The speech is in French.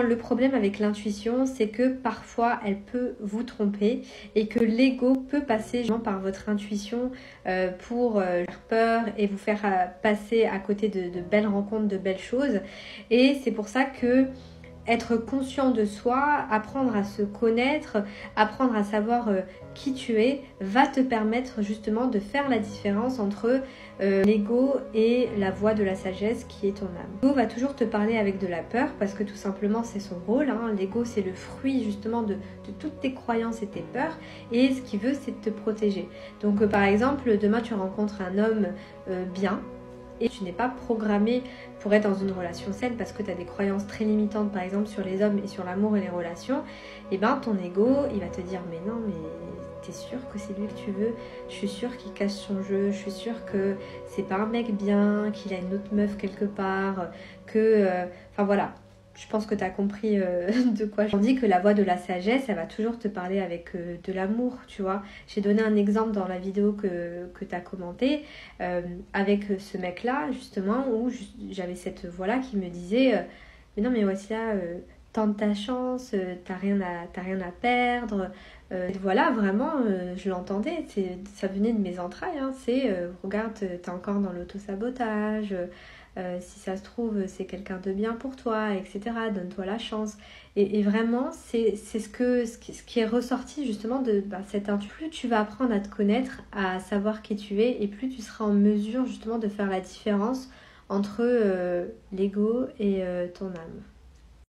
Le problème avec l'intuition, c'est que parfois elle peut vous tromper et que l'ego peut passer par votre intuition pour faire peur et vous faire passer à côté de belles rencontres, de belles choses. Et c'est pour ça que être conscient de soi, apprendre à se connaître, apprendre à savoir qui tu es, va te permettre justement de faire la différence entre l'ego et la voix de la sagesse qui est ton âme. L'ego va toujours te parler avec de la peur parce que tout simplement c'est son rôle. L'ego c'est le fruit justement de toutes tes croyances et tes peurs, et ce qu'il veut c'est de te protéger. Donc par exemple, demain tu rencontres un homme bien, et tu n'es pas programmé pour être dans une relation saine parce que tu as des croyances très limitantes par exemple sur les hommes et sur l'amour et les relations, et ben ton ego il va te dire mais non, mais t'es sûr que c'est lui que tu veux? Je suis sûre qu'il cache son jeu, je suis sûre que c'est pas un mec bien, qu'il a une autre meuf quelque part, que... Enfin voilà, je pense que tu as compris de quoi je dis, que la voix de la sagesse, elle va toujours te parler avec de l'amour, tu vois. J'ai donné un exemple dans la vidéo que tu as commenté avec ce mec-là, justement, où j'avais cette voix-là qui me disait mais non, mais voici là, tente ta chance, t'as rien à perdre. Voilà, vraiment, je l'entendais, ça venait de mes entrailles, c'est regarde, t'es encore dans l'auto-sabotage. Si ça se trouve, c'est quelqu'un de bien pour toi, etc. Donne-toi la chance. Et vraiment, c'est ce qui est ressorti justement de cette intuition. Plus tu vas apprendre à te connaître, à savoir qui tu es, et plus tu seras en mesure justement de faire la différence entre l'ego et ton âme.